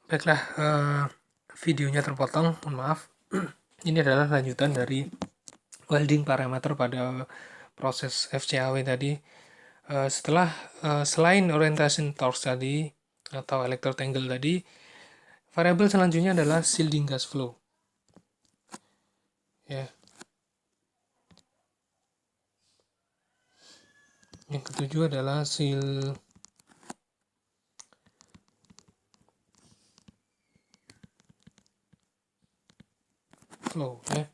Baiklah, videonya terpotong, mohon maaf. Ini adalah lanjutan dari welding parameter pada proses FCAW tadi. Selain orientation torque tadi atau electrode angle tadi, variabel selanjutnya adalah shielding gas flow. Ya. Yang ketujuh adalah seal flow. Ya.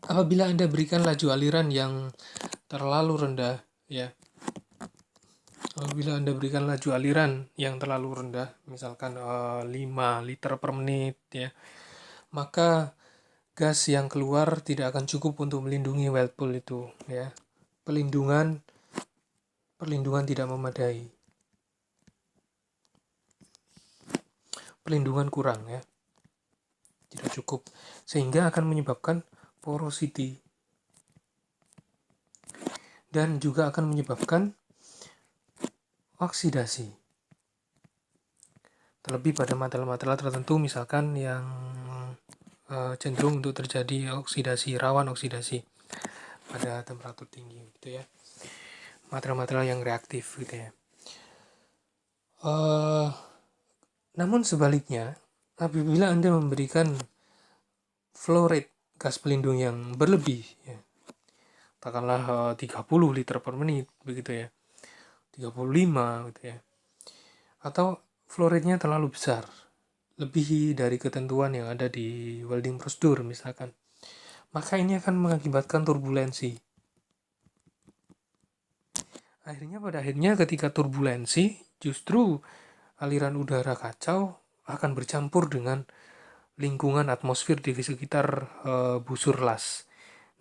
Apabila Anda berikan laju aliran yang terlalu rendah, ya. Apabila Anda berikan laju aliran yang terlalu rendah, misalkan 5 liter per menit, ya, maka gas yang keluar tidak akan cukup untuk melindungi weld pool itu, ya. Perlindungan tidak memadai. Perlindungan kurang, ya. Tidak cukup, sehingga akan menyebabkan porosity dan juga akan menyebabkan oksidasi. Terlebih pada material-material tertentu, misalkan yang cenderung untuk terjadi oksidasi, rawan oksidasi pada temperatur tinggi, gitu ya. Material-material yang reaktif, gitu ya. Namun sebaliknya, apabila Anda memberikan flow rate gas pelindung yang berlebih, ya, katakanlah 30 liter per menit, begitu ya, 35, gitu ya, atau flow rate-nya terlalu besar, lebih dari ketentuan yang ada di welding prosedur misalkan, maka ini akan mengakibatkan turbulensi. Pada akhirnya ketika turbulensi, justru aliran udara kacau akan bercampur dengan lingkungan atmosfer di sekitar busur las.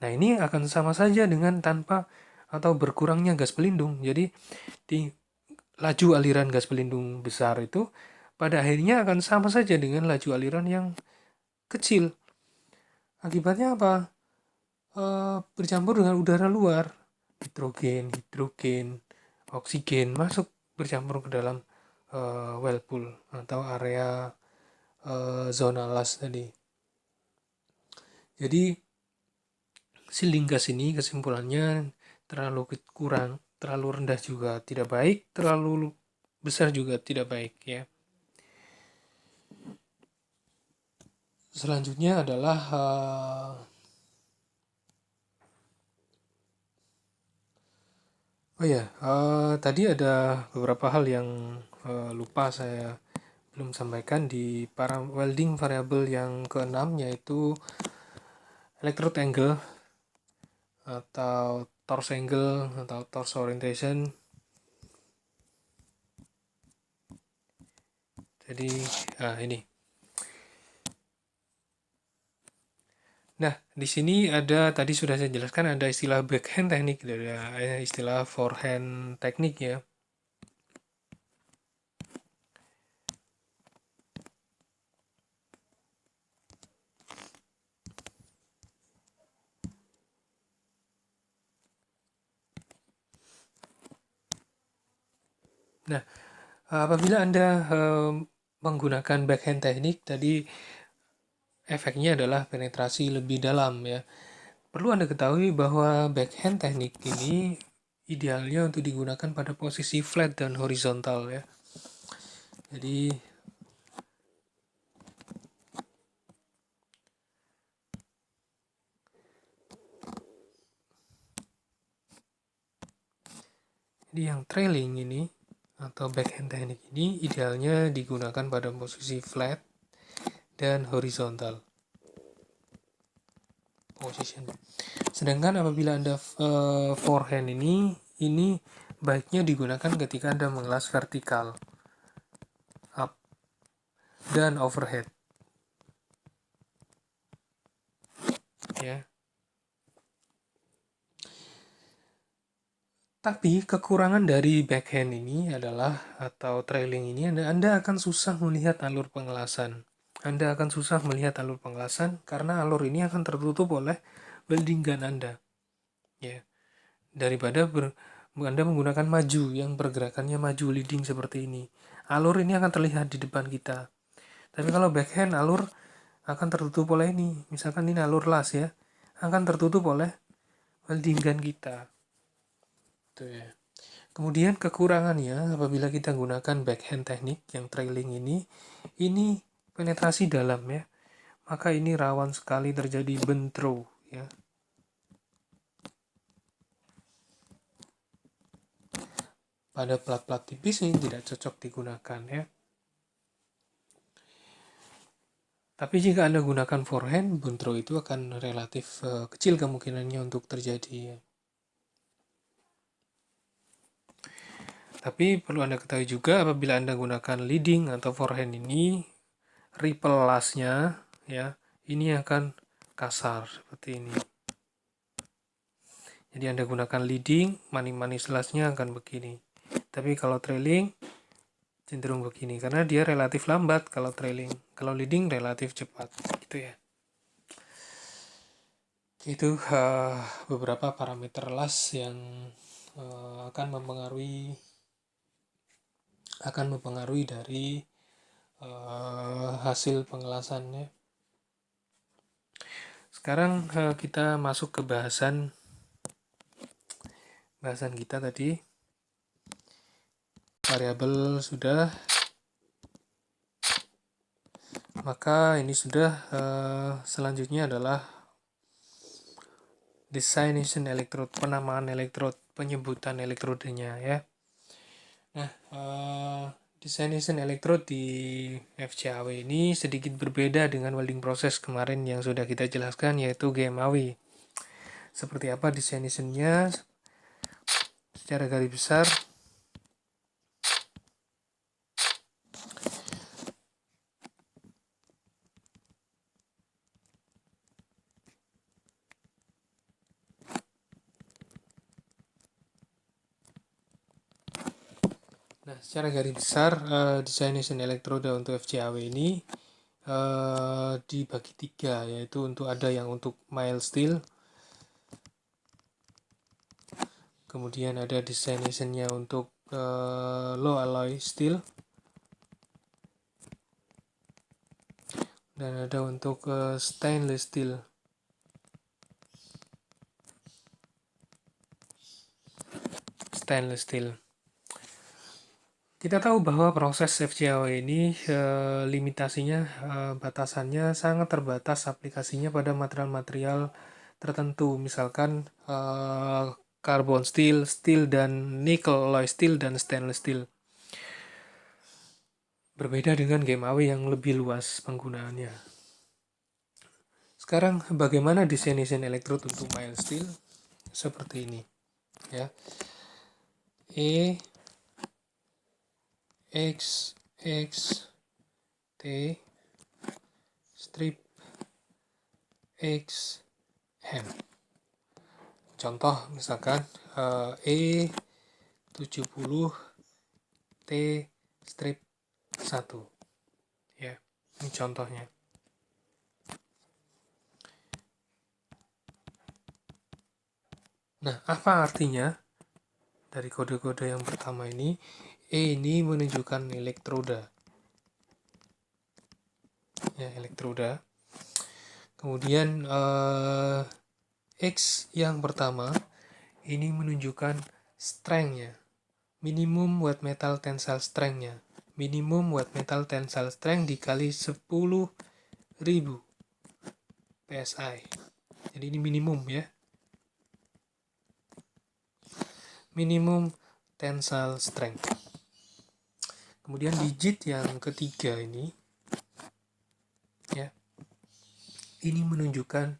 Nah, ini akan sama saja dengan tanpa atau berkurangnya gas pelindung. Jadi, di laju aliran gas pelindung besar itu pada akhirnya akan sama saja dengan laju aliran yang kecil. Akibatnya apa? Bercampur dengan udara luar, hidrogen, oksigen masuk bercampur ke dalam well pool atau area zona las tadi. Jadi shielding gas ini kesimpulannya terlalu kurang, terlalu rendah juga tidak baik, terlalu besar juga tidak baik, ya. Selanjutnya adalah tadi ada beberapa hal yang lupa saya belum sampaikan di welding variable yang keenam, yaitu electrode angle atau torque angle atau torque orientation. Jadi ini. Nah, di sini ada, tadi sudah saya jelaskan, ada istilah backhand teknik, ada istilah forehand teknik, ya. Nah, apabila Anda menggunakan backhand teknik, tadi efeknya adalah penetrasi lebih dalam, ya. Perlu Anda ketahui bahwa backhand teknik ini idealnya untuk digunakan pada posisi flat dan horizontal, ya. Jadi yang trailing ini atau backhand teknik ini idealnya digunakan pada posisi flat dan horizontal position. Sedangkan apabila Anda forehand ini baiknya digunakan ketika Anda mengelas vertikal, up, dan overhead, ya. Tapi kekurangan dari backhand ini adalah, atau trailing ini, Anda akan susah melihat alur pengelasan. Anda akan susah melihat alur pengelasan karena alur ini akan tertutup oleh welding gun Anda, ya. Daripada Anda menggunakan maju yang pergerakannya maju leading seperti ini. alur ini akan terlihat di depan kita. Tapi kalau backhand, alur akan tertutup oleh ini. Misalkan ini alur las ya, akan tertutup oleh welding gun kita. Tuh ya. Kemudian kekurangannya apabila kita gunakan backhand teknik yang trailing ini penetrasi dalam ya. Maka ini rawan sekali terjadi bentrok ya. Pada plat-plat tipis ini tidak cocok digunakan ya. Tapi jika Anda gunakan forehand, bentrok itu akan relatif kecil kemungkinannya untuk terjadi ya. Tapi perlu Anda ketahui juga apabila Anda gunakan leading atau forehand ini, ripple lasnya ya, ini akan kasar seperti ini. Jadi Anda gunakan leading, manis lasnya akan begini. Tapi kalau trailing cenderung begini karena dia relatif lambat kalau trailing. Kalau leading relatif cepat gitu ya. Itu beberapa parameter las yang akan mempengaruhi dari hasil pengelasannya. Sekarang kita masuk ke bahasan kita tadi. Variabel sudah, maka ini sudah. Selanjutnya adalah designation electrode, penamaan elektrode, penyebutan elektrodenya ya. Nah, designation electrode di FCAW ini sedikit berbeda dengan welding proses kemarin yang sudah kita jelaskan, yaitu GMAW. Seperti apa designation-nya secara garis besar? Nah, secara garis besar designation electrode untuk FCAW ini dibagi 3, yaitu ada yang untuk mild steel, kemudian ada designation-nya untuk low alloy steel, dan ada untuk stainless steel. Kita tahu bahwa proses FCAW ini limitasinya, batasannya sangat terbatas aplikasinya pada material-material tertentu, misalkan carbon steel, dan nickel alloy steel, dan stainless steel. Berbeda dengan GMAW yang lebih luas penggunaannya. Sekarang bagaimana designation electrode untuk mild steel? Seperti ini ya. X T strip X M. Contoh misalkan E70 T strip 1 ya. Ini contohnya. Nah, apa artinya dari kode-kode yang pertama ini? E ini menunjukkan elektroda. Ya, elektroda. Kemudian X yang pertama ini menunjukkan strength-nya. Minimum wet metal tensile strength-nya. Minimum wet metal tensile strength dikali 10.000 PSI. Jadi ini minimum ya. Minimum tensile strength. Kemudian digit yang ketiga ini ya. Ini menunjukkan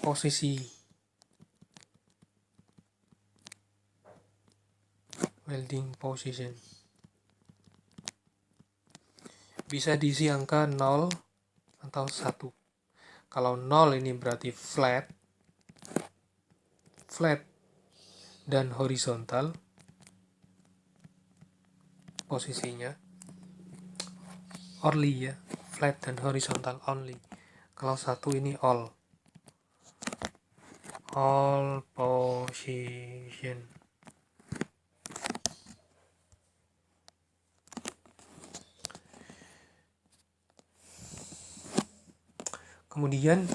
posisi welding position. Bisa diisi angka 0 atau 1. Kalau 0 ini berarti flat dan horizontal posisinya, only ya, flat dan horizontal only. Kalau 1 ini all position. Kemudian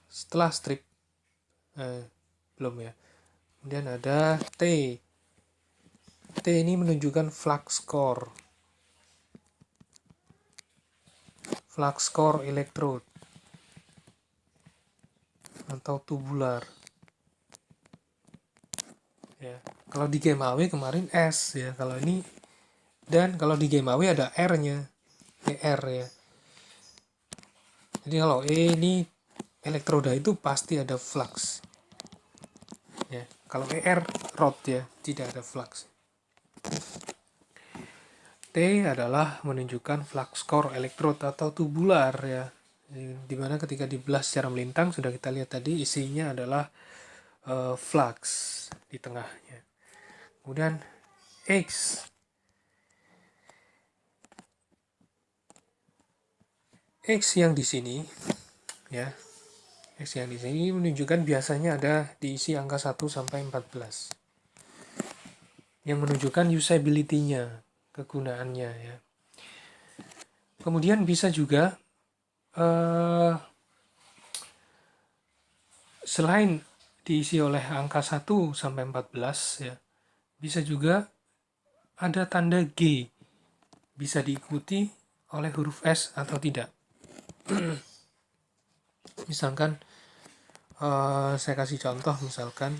setelah strip belum ya. Kemudian ada T. T ini menunjukkan flux core. Flux core electrode atau tubular. Ya. Kalau di game AW kemarin S ya. Kalau ini, dan kalau di game AW ada R-nya. ER ya. Jadi kalau E ini elektroda itu pasti ada flux. Ya. Kalau ER rod ya, tidak ada flux. T adalah menunjukkan flux core electrode atau tubular ya. Dimana ketika dibelah secara melintang sudah kita lihat tadi isinya adalah flux di tengahnya. Kemudian X. X yang di sini ya. X yang di sini menunjukkan biasanya ada diisi angka 1 sampai 14. Yang menunjukkan usability-nya, kegunaannya ya. Kemudian bisa juga selain diisi oleh angka 1 sampai 14 ya, bisa juga ada tanda G, bisa diikuti oleh huruf S atau tidak. Misalkan saya kasih contoh, misalkan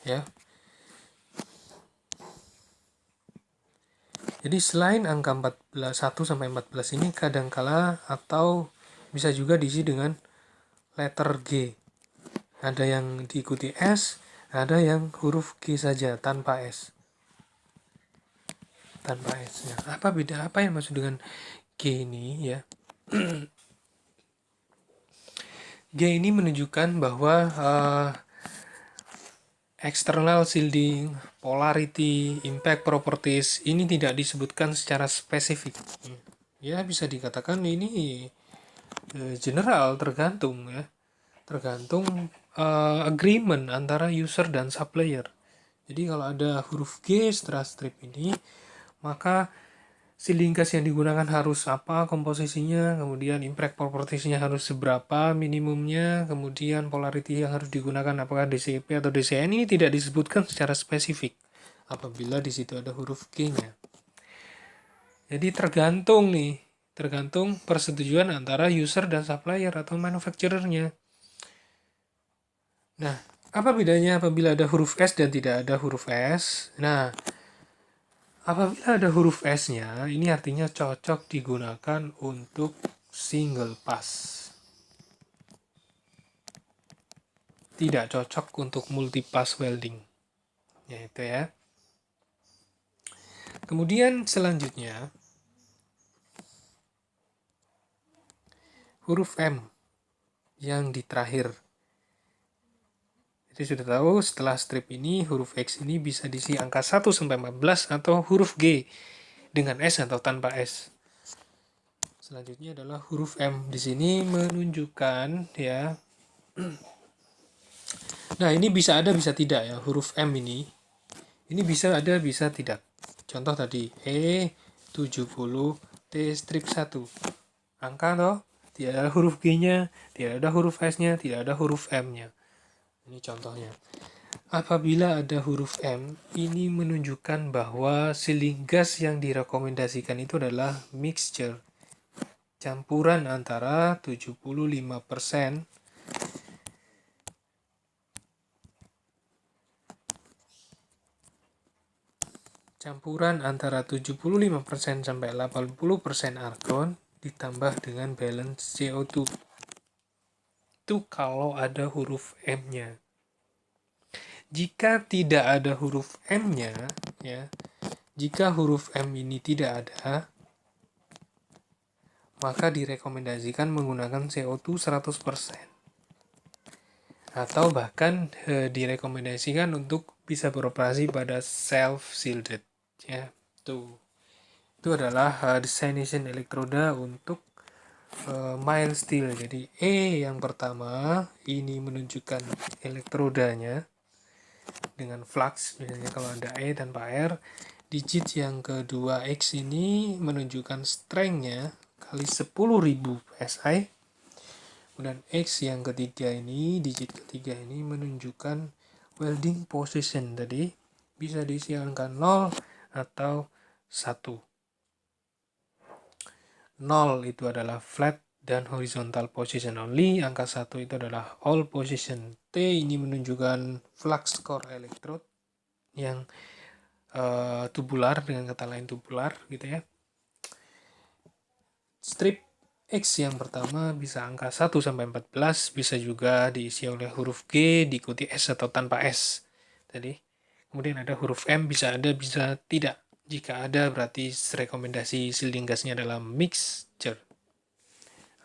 ya. Jadi selain angka 14, 1 sampai 14 ini kadangkala atau bisa juga diisi dengan letter G. Ada yang diikuti S, ada yang huruf G saja tanpa S. Tanpa S. Nah, apa yang maksud dengan G ini ya? G ini menunjukkan bahwa external shielding, polarity, impact properties ini tidak disebutkan secara spesifik. Ya bisa dikatakan ini general, tergantung ya. Tergantung agreement antara user dan supplier. Jadi kalau ada huruf G setelah strip ini, maka shielding gas yang digunakan harus apa komposisinya, kemudian impact properties-nya harus seberapa minimumnya, kemudian polarity yang harus digunakan apakah DCP atau DCN, ini tidak disebutkan secara spesifik apabila di situ ada huruf G-nya. Jadi tergantung persetujuan antara user dan supplier atau manufacturer-nya. Nah, apa bedanya apabila ada huruf S dan tidak ada huruf S? Nah, apabila ada huruf S-nya, ini artinya cocok digunakan untuk single pass. Tidak cocok untuk multipass welding. Ya, itu ya. Kemudian selanjutnya, huruf M yang di terakhir. Jadi sudah tahu setelah strip ini huruf X ini bisa diisi angka 1 sampai 14 atau huruf G dengan S atau tanpa S. Selanjutnya adalah huruf M. Di sini menunjukkan ya. Nah, ini bisa ada bisa tidak ya huruf M ini. Ini bisa ada bisa tidak. Contoh tadi E70 T strip 1. Angka toh, tidak ada huruf G-nya, tidak ada huruf S-nya, tidak ada huruf M-nya. Ini contohnya. Apabila ada huruf M, ini menunjukkan bahwa shielding gas yang direkomendasikan itu adalah mixture. Campuran antara 75% antara 75% sampai 80% argon ditambah dengan balance CO2. Itu kalau ada huruf M-nya. Jika tidak ada huruf M-nya, ya, jika huruf M ini tidak ada, maka direkomendasikan menggunakan CO2 100%. Atau bahkan direkomendasikan untuk bisa beroperasi pada self-shielded. Ya, itu adalah destination elektroda untuk mild steel. Jadi E yang pertama ini menunjukkan elektrodanya dengan flux, misalnya kalau ada E tanpa R. Digit yang kedua X ini menunjukkan strength-nya kali 10.000 psi. Kemudian X yang ketiga ini, digit ketiga ini menunjukkan welding position. Tadi bisa diisi angka 0 atau 1. 0 itu adalah flat dan horizontal position only. Angka 1 itu adalah all position. T ini menunjukkan flux core electrode yang tubular, dengan kata lain tubular gitu ya. Strip X yang pertama bisa angka 1 sampai 14, bisa juga diisi oleh huruf G diikuti S atau tanpa S. Tadi. Kemudian ada huruf M, bisa ada, bisa tidak. Jika ada berarti rekomendasi shielding gasnya adalah mixture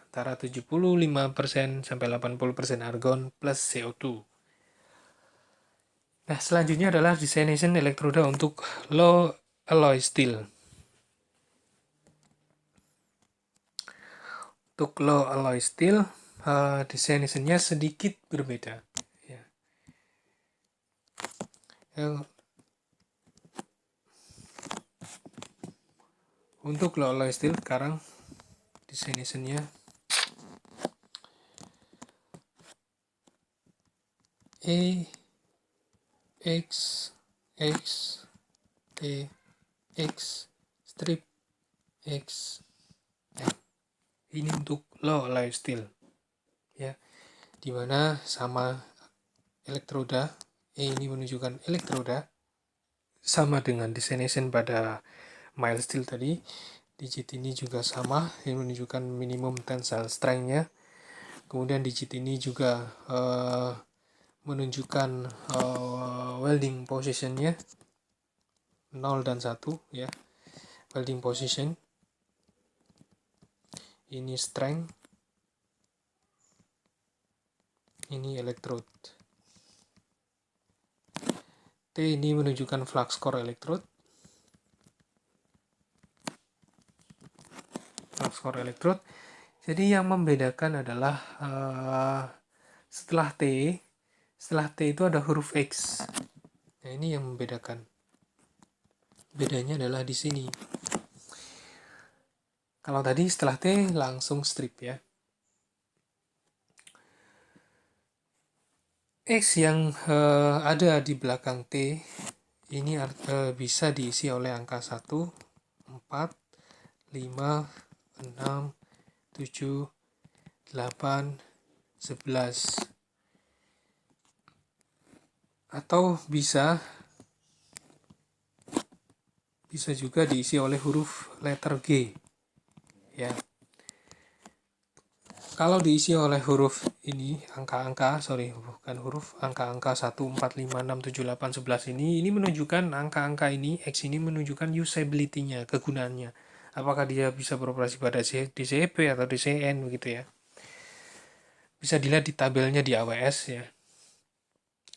antara 75% sampai 80% argon plus CO2. Nah, selanjutnya adalah designation elektroda untuk low alloy steel. Untuk low alloy steel, designation-nya sedikit berbeda. Ya. Untuk low alloy steel sekarang designation-nya E X X T X strip X M. Ini untuk low alloy steel ya, dimana sama elektroda E ini menunjukkan elektroda sama dengan designation pada mild steel tadi. Digit ini juga sama, yang menunjukkan minimum tensile strength-nya. Kemudian digit ini juga menunjukkan welding position-nya 0 dan 1 ya. Welding position. Ini strength. Ini electrode. T ini menunjukkan flux core electrode. Flux core electrode. Jadi yang membedakan adalah setelah T itu ada huruf X. Nah, ini yang membedakan. Bedanya adalah di sini. Kalau tadi setelah T langsung strip ya. X yang ada di belakang T ini bisa diisi oleh angka 1, 4, 5, 6, 7, 8, 11. Atau bisa juga diisi oleh huruf letter G. Ya. Kalau diisi oleh huruf ini, angka-angka, bukan huruf, angka-angka 1, 4, 5, 6, 7, 8, 11 ini menunjukkan angka-angka ini, X ini menunjukkan usability-nya, kegunaannya. Apakah dia bisa beroperasi pada DCP atau DCN begitu ya. Bisa dilihat di tabelnya di AWS ya.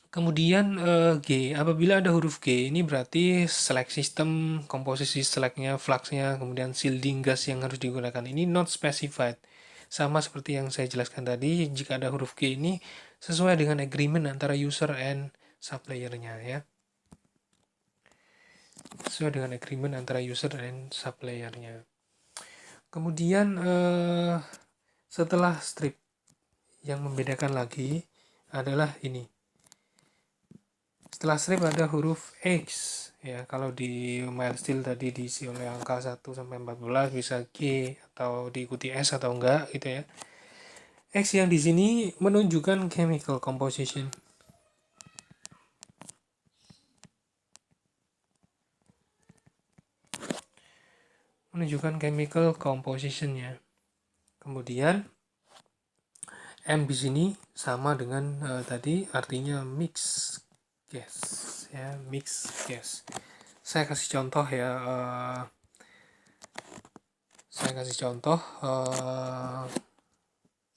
Kemudian G, apabila ada huruf G, ini berarti select system, komposisi selectnya, fluxnya, kemudian shielding gas yang harus digunakan ini not specified. Sama seperti yang saya jelaskan tadi, jika ada huruf G ini sesuai dengan agreement antara user and supplier-nya ya. Sesuai dengan agreement antara user and supplier-nya. Kemudian setelah strip, yang membedakan lagi adalah ini. Setelah strip ada huruf X ya. Kalau di mild steel tadi diisi oleh angka 1 sampai 14, bisa G atau diikuti S atau enggak gitu ya. X yang di sini menunjukkan chemical composition. Menunjukkan chemical composition-nya. Kemudian M di sini sama dengan tadi, artinya mix gas ya, mix gas. Saya kasih contoh ya,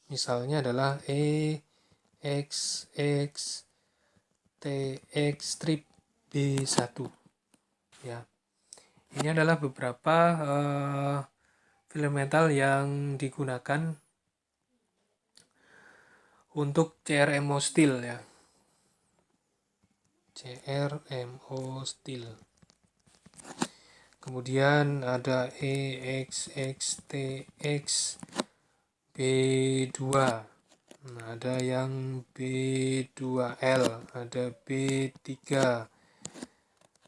misalnya adalah E X X T X strip B1 ya. Ini adalah beberapa Filler metal yang digunakan untuk CRMO steel ya. CRMO steel. Kemudian ada EXXTX B2. Nah, ada yang B2L, ada B3,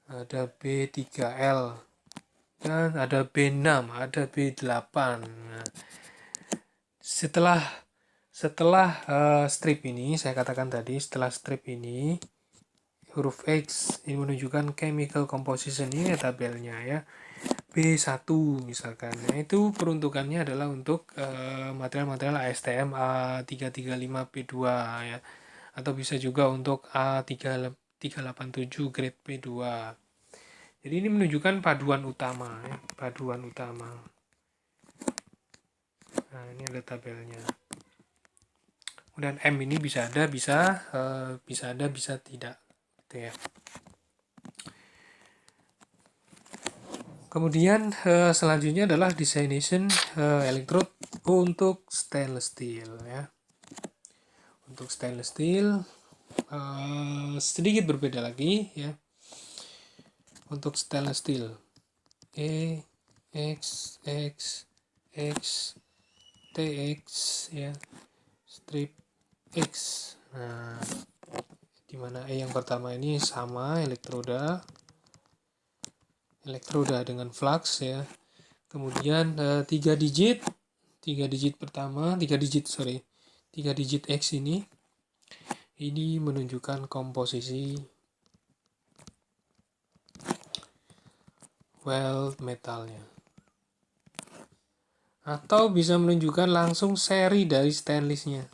ada B3L, dan ada B6, ada B8. Nah, setelah strip ini, saya katakan tadi, setelah strip ini huruf X ini menunjukkan chemical composition, ini tabelnya ya. B1 misalkan. Nah, itu peruntukannya adalah untuk material-material ASTM A335P2 ya. Atau bisa juga untuk A387 grade P2. Jadi ini menunjukkan paduan utama ya, paduan utama. Nah, ini ada tabelnya. Kemudian M ini bisa ada, bisa ada, bisa tidak. Gitu ya. Kemudian selanjutnya adalah designation electrode untuk stainless steel ya. Untuk stainless steel sedikit berbeda lagi ya. Untuk stainless steel E X X X TX ya, strip X. Nah, dimana E yang pertama ini sama elektroda dengan flux ya. Kemudian 3 digit pertama, 3 digit X ini menunjukkan komposisi weld metalnya, atau bisa menunjukkan langsung seri dari stainlessnya.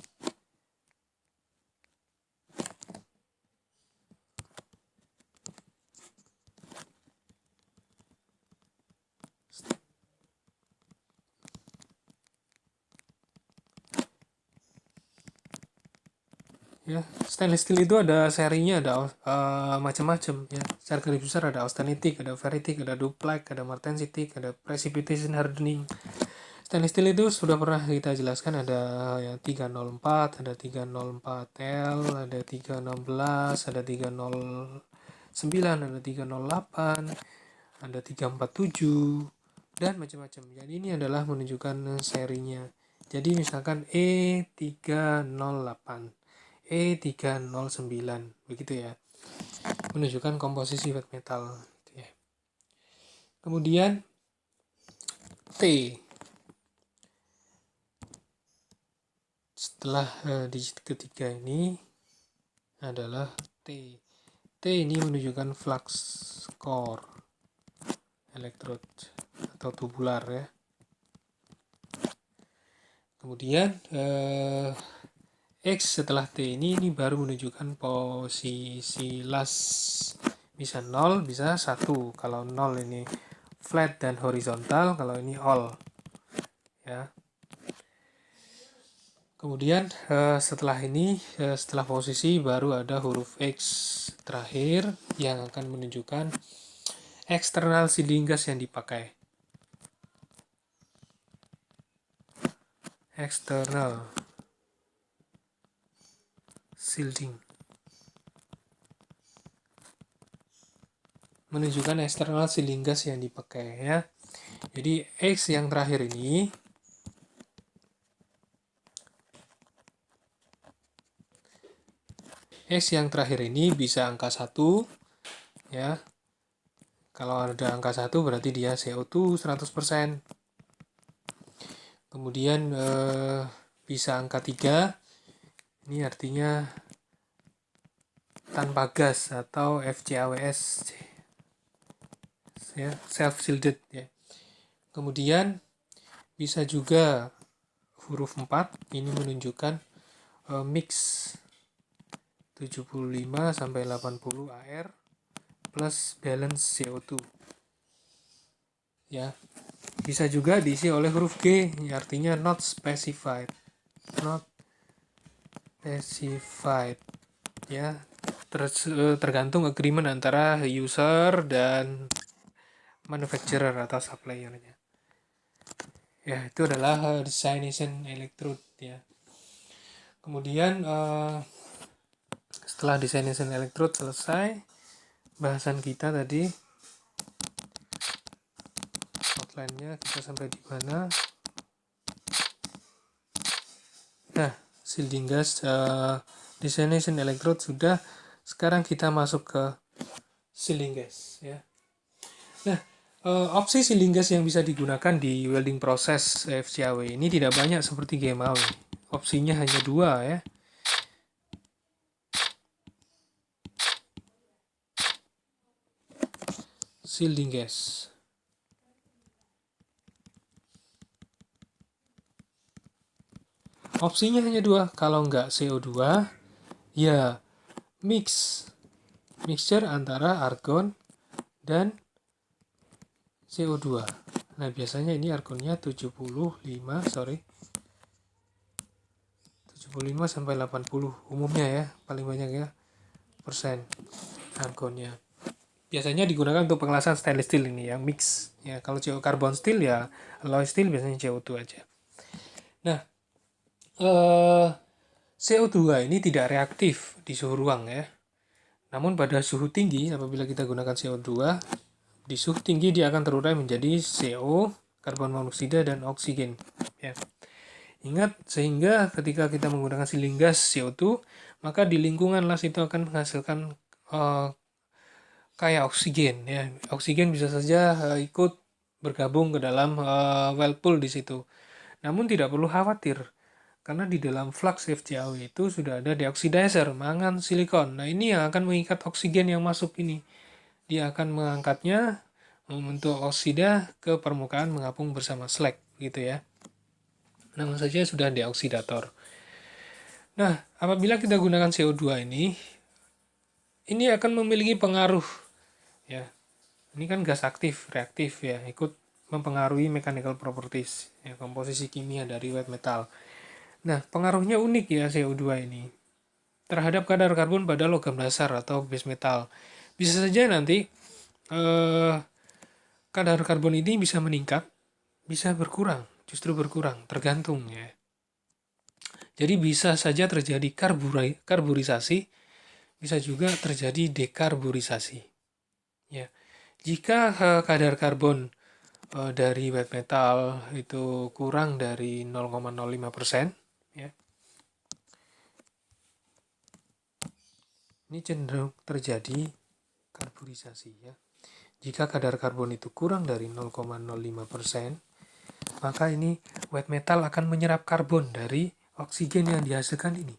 Ya, stainless steel itu ada serinya, ada macam-macam ya. Secara garis besar ada austenitic, ada ferritic, ada duplex, ada martensitic, ada precipitation hardening. Stainless steel itu sudah pernah kita jelaskan, ada yang 304, ada 304L, ada 316, ada 309, ada 308, ada 347 dan macam-macam. Jadi ini adalah menunjukkan serinya. Jadi misalkan E308, E309 begitu ya, menunjukkan komposisi wet metal gitu ya. Kemudian T, setelah digit ketiga ini adalah T. T ini menunjukkan flux core electrode atau tubular ya. Kemudian X setelah T ini baru menunjukkan posisi las. Bisa 0, bisa 1. Kalau 0 ini flat dan horizontal, kalau ini all. Ya. Kemudian setelah ini, setelah posisi baru ada huruf X terakhir yang akan menunjukkan eksternal shielding gas yang dipakai. External shielding menunjukkan eksternal shielding gas yang dipakai ya. Jadi X yang terakhir ini bisa angka 1 ya. Kalau ada angka 1 berarti dia CO2 100%. Kemudian bisa angka 3, ini artinya tanpa gas atau FCAWS ya, self shielded ya. Kemudian bisa juga huruf 4, ini menunjukkan mix 75 sampai 80 AR plus balance CO2 ya. Bisa juga diisi oleh huruf G, artinya not specified ya. Tergantung agreement antara user dan manufacturer atau suppliernya Ya, itu adalah desaination electrode ya. Kemudian setelah desaination electrode selesai, bahasan kita tadi outline-nya kita sampai di mana. Nah, shielding gas desaination electrode sudah. Sekarang kita masuk ke shielding gas ya. Nah, opsi shielding gas yang bisa digunakan di welding proses FCAW ini tidak banyak seperti GMAW. Opsinya hanya dua ya. Shielding gas. Opsinya hanya dua. Kalau nggak CO2, ya mixture antara argon dan CO2. Nah, biasanya ini argonnya 75 sampai 80 umumnya ya, paling banyak ya persen argonnya. Biasanya digunakan untuk pengelasan stainless steel ini yang mix. Ya, kalau carbon steel ya alloy steel biasanya CO2 aja. Nah, CO2 ini tidak reaktif di suhu ruang ya. Namun pada suhu tinggi, apabila kita gunakan CO2, di suhu tinggi dia akan terurai menjadi CO, karbon monoksida, dan oksigen. Ya. Ingat, sehingga ketika kita menggunakan shielding gas CO2, maka di lingkungan las itu akan menghasilkan kayak oksigen. Ya. Oksigen bisa saja ikut bergabung ke dalam well pool di situ. Namun tidak perlu khawatir, karena di dalam flux FCAW itu sudah ada deoxidizer, mangan silikon. Nah, ini yang akan mengikat oksigen yang masuk ini. Dia akan mengangkatnya membentuk oksida ke permukaan mengapung bersama slag gitu ya. Nama saja sudah deoksidator. Nah, apabila kita gunakan CO2 ini akan memiliki pengaruh ya. Ini kan gas aktif, reaktif ya, ikut mempengaruhi mechanical properties ya, komposisi kimia dari wet metal. Nah, pengaruhnya unik ya CO2 ini terhadap kadar karbon pada logam dasar atau base metal. Bisa saja nanti kadar karbon ini bisa meningkat, bisa berkurang, justru berkurang, tergantung ya. Jadi bisa saja terjadi karburisasi, bisa juga terjadi dekarburisasi. Ya, jika kadar karbon dari wet metal itu kurang dari 0,05%, ya, ini cenderung terjadi karburisasi ya. Jika kadar karbon itu kurang dari 0,05%, maka ini wet metal akan menyerap karbon dari oksigen yang dihasilkan ini.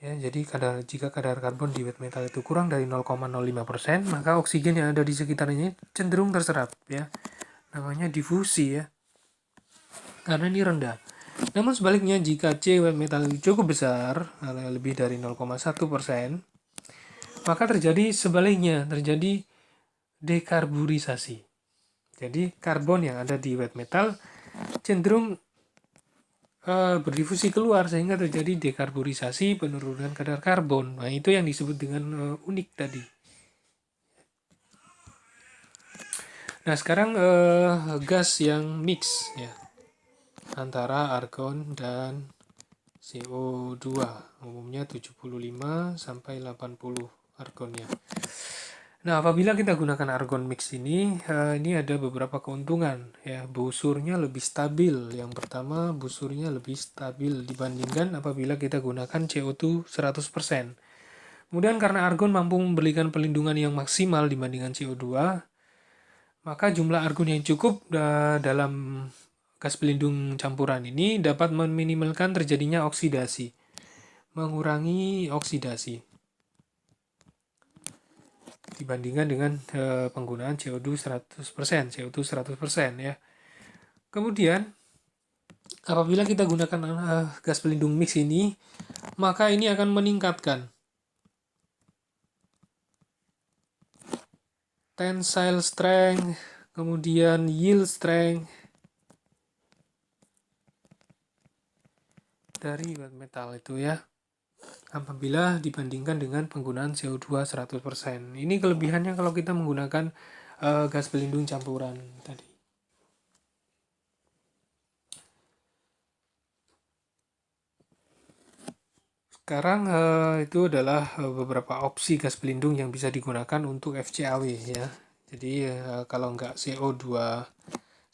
Ya, jadi jika kadar karbon di wet metal itu kurang dari 0,05%, maka oksigen yang ada di sekitarnya cenderung terserap ya. Namanya difusi ya. Karena ini rendah. Namun sebaliknya jika C wet metal cukup besar, lebih dari 0,1%, maka terjadi sebaliknya, terjadi dekarburisasi. Jadi karbon yang ada di wet metal cenderung berdifusi keluar sehingga terjadi dekarburisasi, penurunan kadar karbon. Nah, itu yang disebut dengan unik tadi. Nah, sekarang gas yang mix ya antara argon dan CO2. Umumnya 75 sampai 80 argonnya. Nah, apabila kita gunakan argon mix ini ada beberapa keuntungan ya. Busurnya lebih stabil. Yang pertama, busurnya lebih stabil dibandingkan apabila kita gunakan CO2 100%. Kemudian karena argon mampu memberikan perlindungan yang maksimal dibandingkan CO2, maka jumlah argon yang cukup dalam gas pelindung campuran ini dapat meminimalkan terjadinya oksidasi, mengurangi oksidasi dibandingkan dengan penggunaan CO2 100%, CO2 100% ya. Kemudian apabila kita gunakan gas pelindung mix ini, maka ini akan meningkatkan tensile strength, kemudian yield strength dari wet metal itu ya. Apabila dibandingkan dengan penggunaan CO2 100%. Ini kelebihannya kalau kita menggunakan gas pelindung campuran tadi. sekarang itu adalah beberapa opsi gas pelindung yang bisa digunakan untuk FCAW ya. Jadi kalau nggak CO2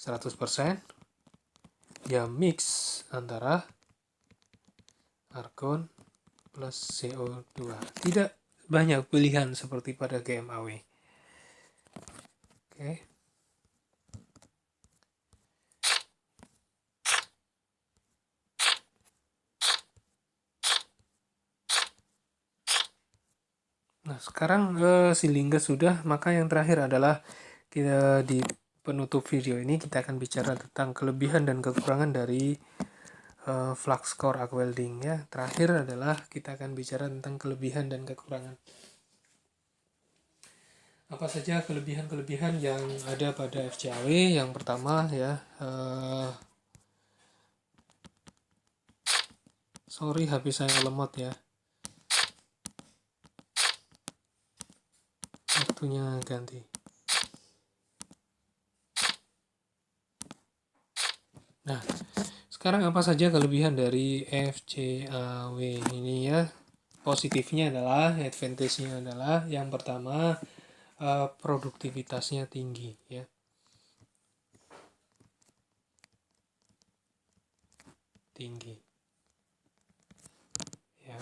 100%, ya mix antara argon plus CO2. Tidak banyak pilihan seperti pada GMAW. Oke. Nah, sekarang silingga sudah, maka yang terakhir adalah kita di penutup video ini kita akan bicara tentang kelebihan dan kekurangan dari flux core arc welding ya. Terakhir adalah kita akan bicara tentang kelebihan dan kekurangan. Apa saja kelebihan-kelebihan yang ada pada FCAW? Yang pertama ya, sorry HP saya lemot ya. Waktunya ganti. Nah, sekarang apa saja kelebihan dari FCAW ini ya? Positifnya adalah, advantage-nya adalah yang pertama produktivitasnya tinggi ya. Tinggi. Ya.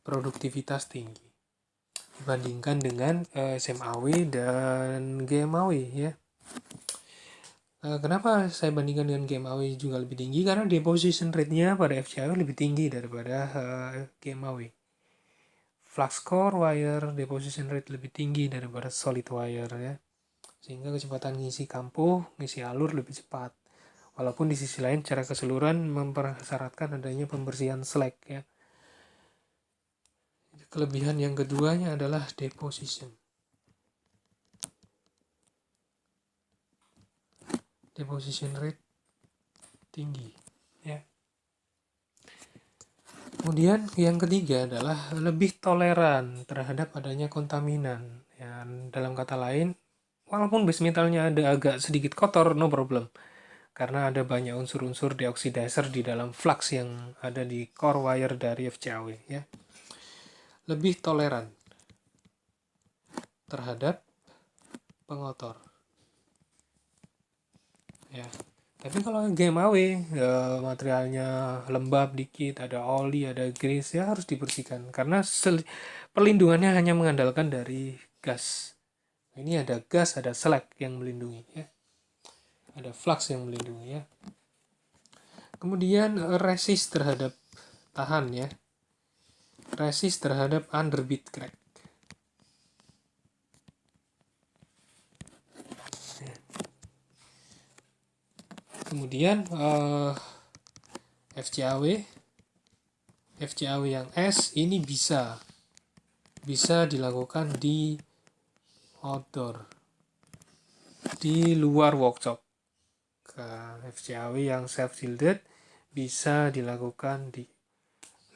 Produktivitas tinggi dibandingkan dengan SMAW dan GMAW ya. Kenapa saya bandingkan dengan GMAW juga lebih tinggi? Karena deposition rate-nya pada FCAW lebih tinggi daripada GMAW. Flux core wire deposition rate lebih tinggi daripada solid wire ya. Sehingga kecepatan ngisi kampuh, ngisi alur lebih cepat. Walaupun di sisi lain secara keseluruhan mempersyaratkan adanya pembersihan slag ya. Kelebihan yang keduanya adalah deposition. Deposition rate tinggi ya. Kemudian yang ketiga adalah lebih toleran terhadap adanya kontaminan. Ya, dalam kata lain, walaupun base metalnya ada agak sedikit kotor, no problem. Karena ada banyak unsur-unsur deoxidizer di dalam flux yang ada di core wire dari FCAW ya. Lebih toleran terhadap pengotor. Ya. Tapi kalau GMAW materialnya lembab dikit, ada oli, ada grease ya harus dibersihkan karena perlindungannya hanya mengandalkan dari gas. Ini ada gas, ada slag yang melindungi ya. Ada flux yang melindungi ya. Kemudian resist terhadap tahan ya. Resist terhadap underbit crack. Kemudian FCAW yang S ini bisa dilakukan di outdoor, di luar workshop. FCAW yang self shielded bisa dilakukan di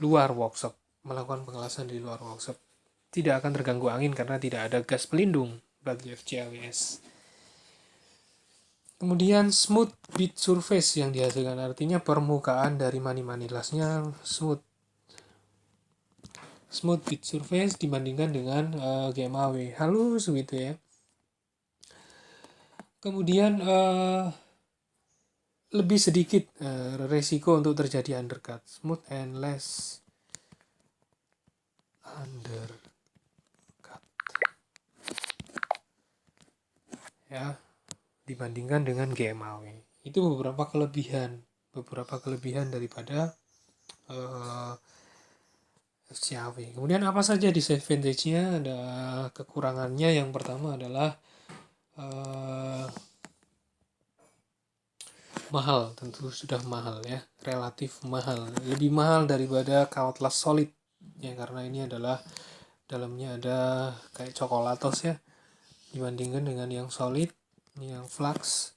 luar workshop, melakukan pengelasan di luar workshop. Tidak akan terganggu angin karena tidak ada gas pelindung bagi FCAWS. Kemudian smooth bit surface yang dihasilkan, artinya permukaan dari mani-mani lasnya smooth bit surface dibandingkan dengan GMAW, halus gitu ya. Kemudian lebih sedikit resiko untuk terjadi undercut, smooth and less undercut ya, dibandingkan dengan GMAW. Itu beberapa kelebihan daripada FCAW. Kemudian apa saja disadvantage-nya? Ada kekurangannya. Yang pertama adalah mahal, tentu sudah mahal ya, relatif mahal, lebih mahal daripada Cutlass Solid ya, karena ini adalah dalamnya ada kayak coklatos ya, dibandingkan dengan yang solid, yang flux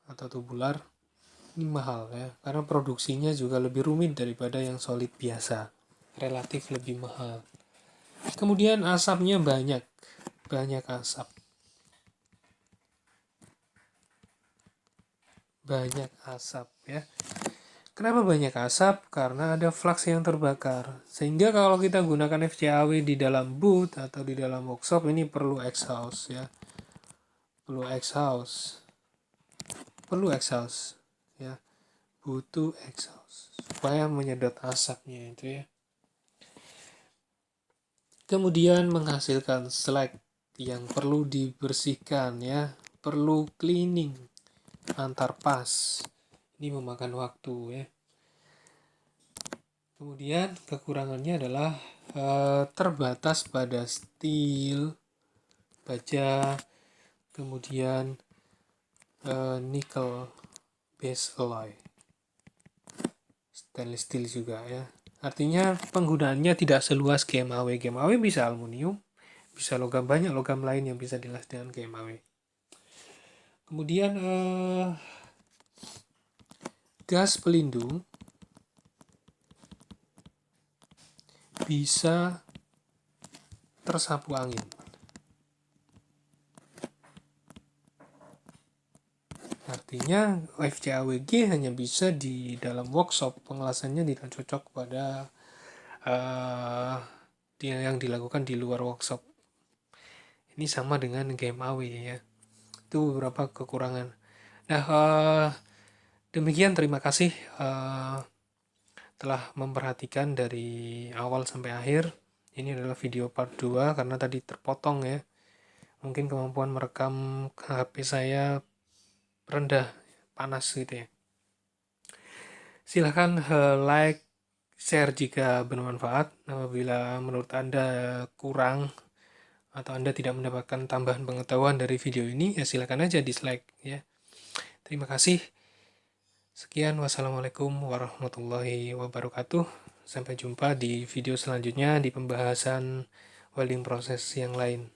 atau tubular ini mahal ya, karena produksinya juga lebih rumit daripada yang solid biasa, relatif lebih mahal. Kemudian asapnya banyak asap, banyak asap ya. Kenapa banyak asap? Karena ada flux yang terbakar. Sehingga kalau kita gunakan FCAW di dalam booth atau di dalam workshop ini perlu exhaust ya. Perlu exhaust. Perlu exhaust ya. Butuh exhaust supaya menyedot asapnya itu ya. Kemudian menghasilkan slag yang perlu dibersihkan ya, perlu cleaning antar pas. Ini memakan waktu ya. Kemudian kekurangannya adalah terbatas pada steel, baja, kemudian nickel base alloy, stainless steel juga ya. Artinya penggunaannya tidak seluas GMAW. GMAW bisa aluminium, bisa logam, banyak logam lain yang bisa dilas dengan GMAW. Kemudian gas pelindung bisa tersapu angin. Artinya FCAWG hanya bisa di dalam workshop, pengelasannya tidak cocok pada yang dilakukan di luar workshop. Ini sama dengan GMAW ya. Itu beberapa kekurangan. Nah, demikian, terima kasih telah memperhatikan dari awal sampai akhir. Ini adalah video part 2 karena tadi terpotong ya. Mungkin kemampuan merekam HP saya rendah, panas gitu ya. Silahkan like, share jika bermanfaat. Apabila menurut Anda kurang atau Anda tidak mendapatkan tambahan pengetahuan dari video ini, ya silahkan aja dislike ya. Terima kasih. Sekian, wassalamualaikum warahmatullahi wabarakatuh. Sampai jumpa di video selanjutnya di pembahasan welding proses yang lain.